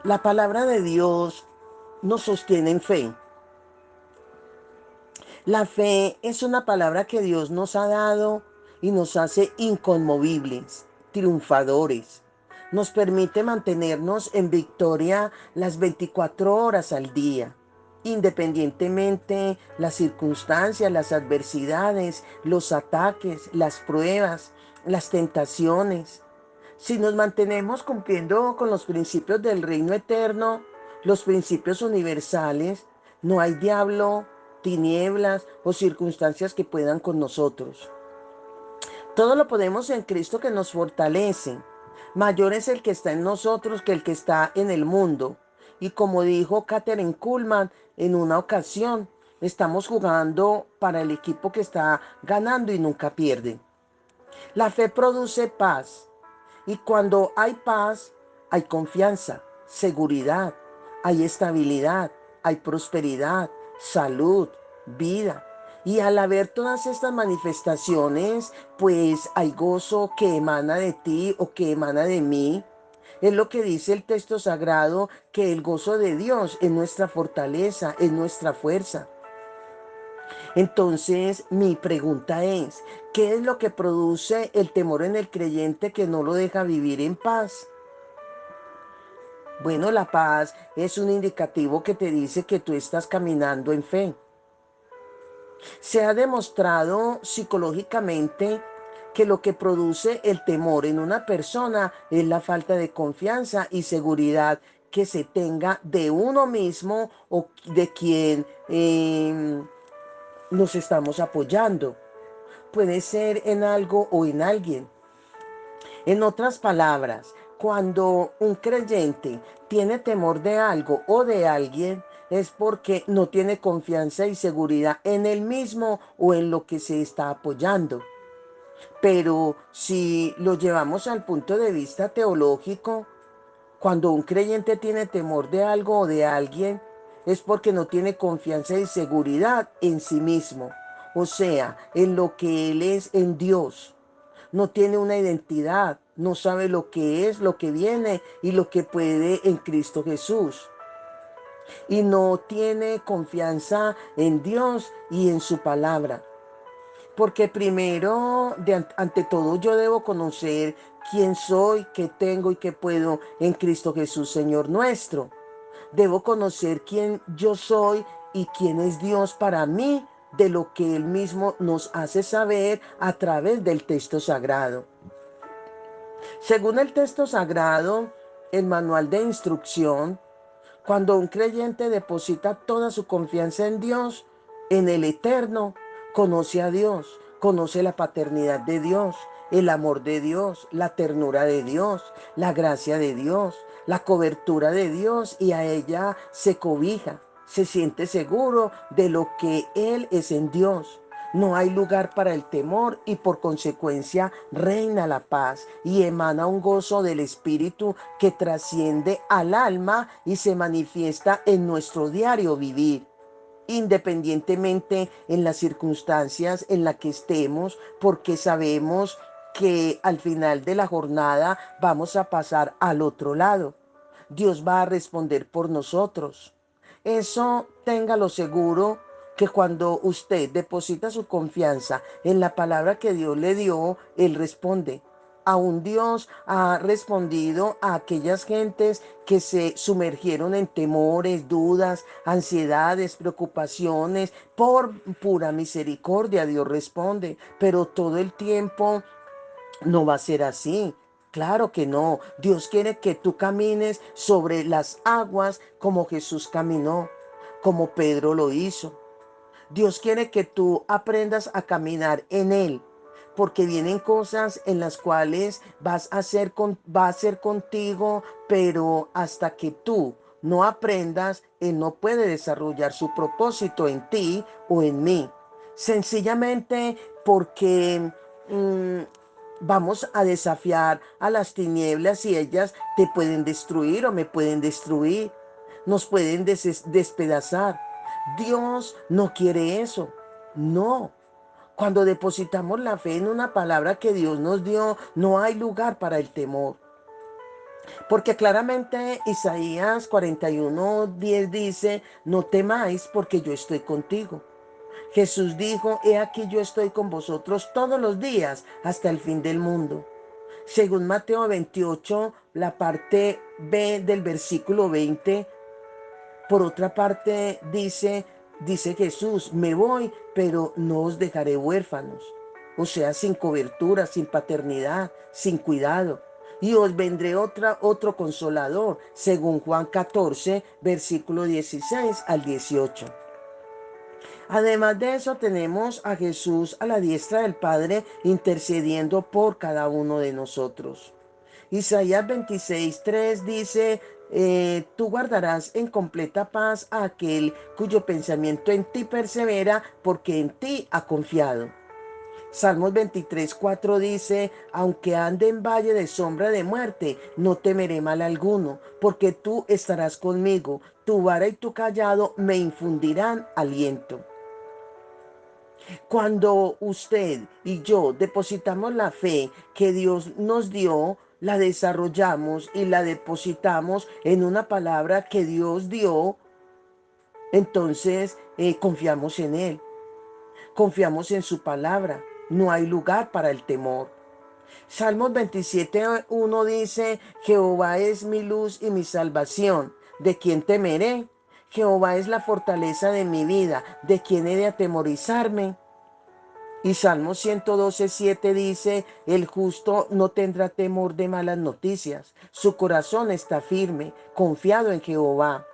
La palabra de Dios nos sostiene en fe. La fe es una palabra que Dios nos ha dado y nos hace inconmovibles, triunfadores. Nos permite mantenernos en victoria las 24 horas al día, independientemente las circunstancias, las adversidades, los ataques, las pruebas, las tentaciones. Si nos mantenemos cumpliendo con los principios del reino eterno, los principios universales, no hay diablo, tinieblas o circunstancias que puedan con nosotros. Todo lo podemos en Cristo que nos fortalece. Mayor es el que está en nosotros que el que está en el mundo. Y como dijo Katherine Kuhlman en una ocasión, estamos jugando para el equipo que está ganando y nunca pierde. La fe produce paz. Y cuando hay paz, hay confianza, seguridad, hay estabilidad, hay prosperidad, salud, vida. Y al haber todas estas manifestaciones, pues hay gozo que emana de ti o que emana de mí. Es lo que dice el texto sagrado, que el gozo de Dios es nuestra fortaleza, es nuestra fuerza. Entonces, mi pregunta es, ¿qué es lo que produce el temor en el creyente que no lo deja vivir en paz? Bueno, la paz es un indicativo que te dice que tú estás caminando en fe. Se ha demostrado psicológicamente que lo que produce el temor en una persona es la falta de confianza y seguridad que se tenga de uno mismo o de quien nos estamos apoyando. Puede ser en algo o en alguien. En otras palabras, cuando un creyente tiene temor de algo o de alguien, es porque no tiene confianza y seguridad en él mismo o en lo que se está apoyando. Pero si lo llevamos al punto de vista teológico, cuando un creyente tiene temor de algo o de alguien, es porque no tiene confianza y seguridad en sí mismo, o sea, en lo que él es en Dios. No tiene una identidad, no sabe lo que es, lo que viene y lo que puede en Cristo Jesús. Y no tiene confianza en Dios y en su palabra. Porque primero, ante todo, yo debo conocer quién soy, qué tengo y qué puedo en Cristo Jesús, Señor nuestro. Debo conocer quién yo soy y quién es Dios para mí, de lo que Él mismo nos hace saber a través del texto sagrado. Según el texto sagrado, el manual de instrucción, cuando un creyente deposita toda su confianza en Dios, en el eterno, conoce a Dios, conoce la paternidad de Dios, el amor de Dios, la ternura de Dios, la gracia de Dios, la cobertura de Dios, y a ella se cobija, se siente seguro de lo que Él es en Dios. No hay lugar para el temor y por consecuencia reina la paz y emana un gozo del espíritu que trasciende al alma y se manifiesta en nuestro diario vivir, independientemente en las circunstancias en las que estemos, porque sabemos que al final de la jornada vamos a pasar al otro lado. Dios va a responder por nosotros. Eso téngalo seguro, que cuando usted deposita su confianza en la palabra que Dios le dio, Él responde. Aún Dios ha respondido a aquellas gentes que se sumergieron en temores, dudas, ansiedades, preocupaciones. Por pura misericordia Dios responde, pero todo el tiempo no va a ser así. Claro que no. Dios quiere que tú camines sobre las aguas como Jesús caminó, como Pedro lo hizo. Dios quiere que tú aprendas a caminar en Él, porque vienen cosas en las cuales va a ser contigo, pero hasta que tú no aprendas, Él no puede desarrollar su propósito en ti o en mí. Sencillamente porque vamos a desafiar a las tinieblas y ellas te pueden destruir o me pueden destruir, nos pueden despedazar. Dios no quiere eso. No. Cuando depositamos la fe en una palabra que Dios nos dio, no hay lugar para el temor. Porque claramente Isaías 41:10 dice, no temáis porque yo estoy contigo. Jesús dijo, he aquí yo estoy con vosotros todos los días hasta el fin del mundo. Según Mateo 28, la parte B del versículo 20, por otra parte dice Jesús, me voy, pero no os dejaré huérfanos. O sea, sin cobertura, sin paternidad, sin cuidado. Y os vendré otro consolador, según Juan 14, versículo 16 al 18. Además de eso, tenemos a Jesús a la diestra del Padre intercediendo por cada uno de nosotros. Isaías 26:3 dice, tú guardarás en completa paz a aquel cuyo pensamiento en ti persevera, porque en ti ha confiado. Salmos 23:4 dice, aunque ande en valle de sombra de muerte, no temeré mal alguno, porque tú estarás conmigo, tu vara y tu callado me infundirán aliento. Cuando usted y yo depositamos la fe que Dios nos dio, la desarrollamos y la depositamos en una palabra que Dios dio, entonces confiamos en Él, confiamos en su palabra. No hay lugar para el temor. Salmos 27:1 dice, Jehová es mi luz y mi salvación. ¿De quién temeré? Jehová es la fortaleza de mi vida. ¿De quién he de atemorizarme? Y Salmo 112:7 dice, el justo no tendrá temor de malas noticias. Su corazón está firme, confiado en Jehová.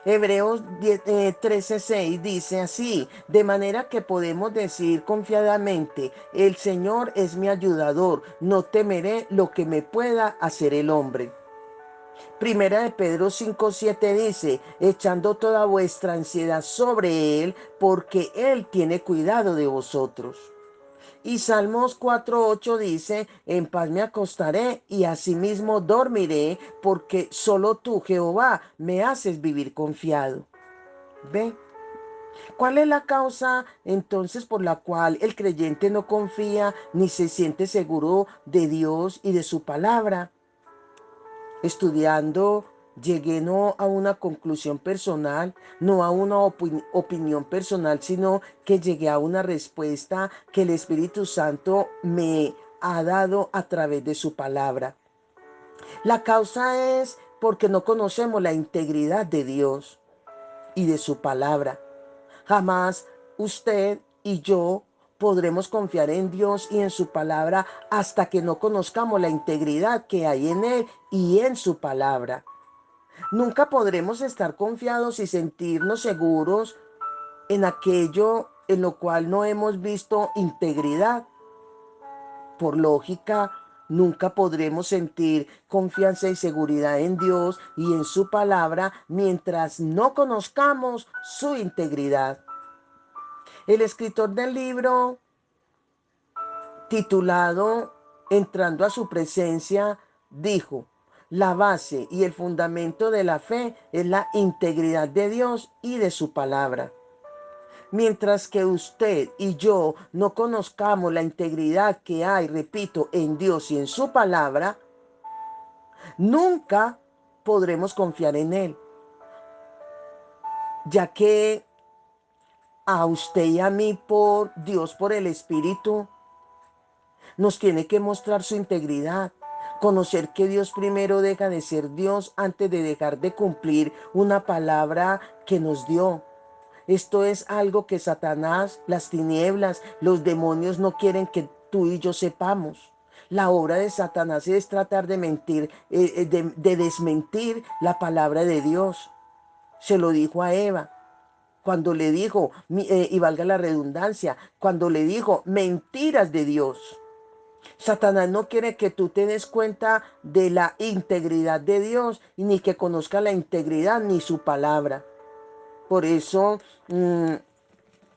Hebreos 13:6 dice así, de manera que podemos decir confiadamente, el Señor es mi ayudador, no temeré lo que me pueda hacer el hombre. Primera de Pedro 5:7 dice, echando toda vuestra ansiedad sobre Él, porque Él tiene cuidado de vosotros. Y Salmos 4:8 dice, en paz me acostaré y asimismo dormiré, porque solo tú, Jehová, me haces vivir confiado. ¿Ve? ¿Cuál es la causa entonces por la cual el creyente no confía ni se siente seguro de Dios y de su palabra? Estudiando, llegué no a una conclusión personal, no a una opinión personal, sino que llegué a una respuesta que el Espíritu Santo me ha dado a través de su palabra. La causa es porque no conocemos la integridad de Dios y de su palabra. Jamás usted y yo podremos confiar en Dios y en su palabra hasta que no conozcamos la integridad que hay en Él y en su palabra. Nunca podremos estar confiados y sentirnos seguros en aquello en lo cual no hemos visto integridad. Por lógica, nunca podremos sentir confianza y seguridad en Dios y en su palabra mientras no conozcamos su integridad. El escritor del libro titulado Entrando a su presencia dijo, la base y el fundamento de la fe es la integridad de Dios y de su palabra. Mientras que usted y yo no conozcamos la integridad que hay, repito, en Dios y en su palabra, nunca podremos confiar en Él, ya que a usted y a mí, por Dios, por el Espíritu, nos tiene que mostrar su integridad. Conocer que Dios primero deja de ser Dios antes de dejar de cumplir una palabra que nos dio. Esto es algo que Satanás, las tinieblas, los demonios no quieren que tú y yo sepamos. La obra de Satanás es tratar de mentir, de desmentir la palabra de Dios. Se lo dijo a Eva cuando le dijo, y valga la redundancia, cuando le dijo mentiras de Dios. Satanás no quiere que tú te des cuenta de la integridad de Dios, ni que conozca la integridad ni su palabra. Por eso,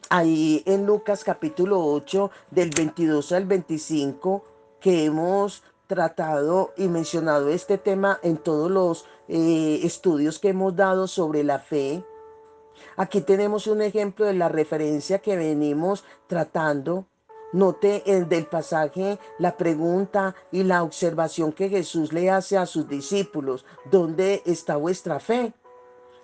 ahí en Lucas capítulo 8, del 22 al 25, que hemos tratado y mencionado este tema en todos los estudios que hemos dado sobre la fe. Aquí tenemos un ejemplo de la referencia que venimos tratando. Note el del pasaje, la pregunta y la observación que Jesús le hace a sus discípulos. ¿Dónde está vuestra fe?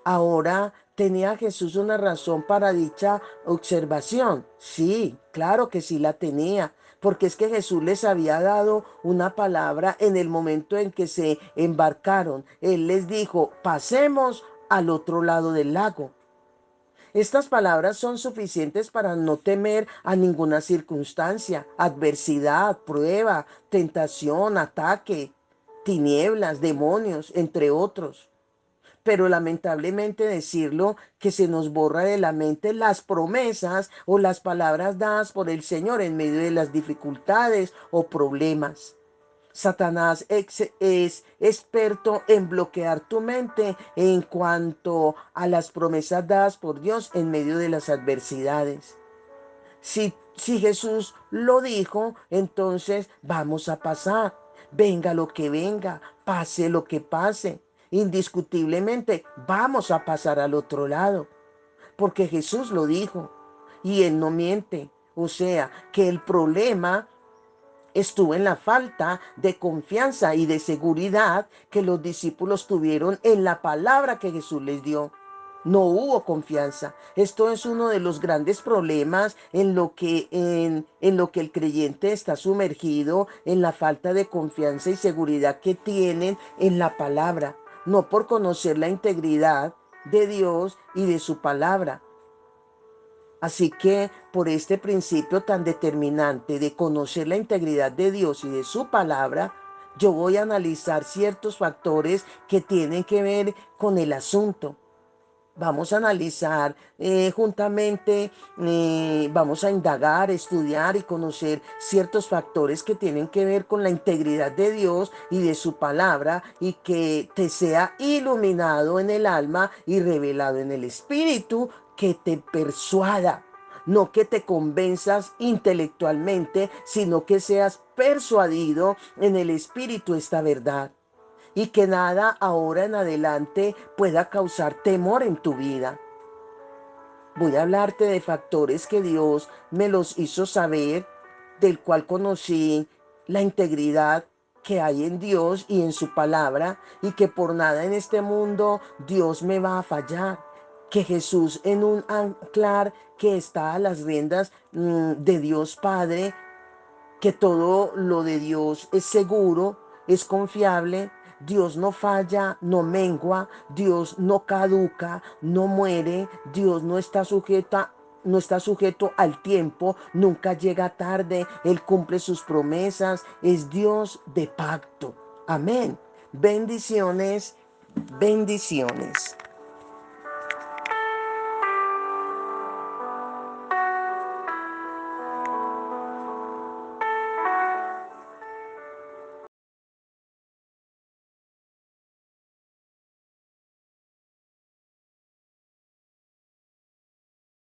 Ahora, ¿tenía Jesús una razón para dicha observación? Sí, claro que sí la tenía, porque es que Jesús les había dado una palabra en el momento en que se embarcaron. Él les dijo, pasemos al otro lado del lago. Estas palabras son suficientes para no temer a ninguna circunstancia, adversidad, prueba, tentación, ataque, tinieblas, demonios, entre otros. Pero lamentablemente decirlo que se nos borra de la mente las promesas o las palabras dadas por el Señor en medio de las dificultades o problemas. Satanás es experto en bloquear tu mente en cuanto a las promesas dadas por Dios en medio de las adversidades. Si Jesús lo dijo, entonces vamos a pasar. Venga lo que venga, pase lo que pase. Indiscutiblemente vamos a pasar al otro lado, porque Jesús lo dijo y Él no miente. O sea, que el problema estuvo en la falta de confianza y de seguridad que los discípulos tuvieron en la palabra que Jesús les dio. No hubo confianza. Esto es uno de los grandes problemas en lo que el creyente está sumergido, en la falta de confianza y seguridad que tienen en la palabra, no por conocer la integridad de Dios y de su palabra. Así que por este principio tan determinante de conocer la integridad de Dios y de su palabra, yo voy a analizar ciertos factores que tienen que ver con el asunto. Vamos a analizar juntamente, vamos a indagar, estudiar y conocer ciertos factores que tienen que ver con la integridad de Dios y de su palabra y que te sea iluminado en el alma y revelado en el espíritu, que te persuada. No que te convenzas intelectualmente, sino que seas persuadido en el espíritu esta verdad y que nada ahora en adelante pueda causar temor en tu vida. Voy a hablarte de factores que Dios me los hizo saber, del cual conocí la integridad que hay en Dios y en su palabra, y que por nada en este mundo Dios me va a fallar. Que Jesús en un anclar que está a las riendas de Dios Padre, que todo lo de Dios es seguro, es confiable. Dios no falla, no mengua, Dios no caduca, no muere, Dios no está sujeto al tiempo, nunca llega tarde, Él cumple sus promesas, es Dios de pacto. Amén. Bendiciones, bendiciones.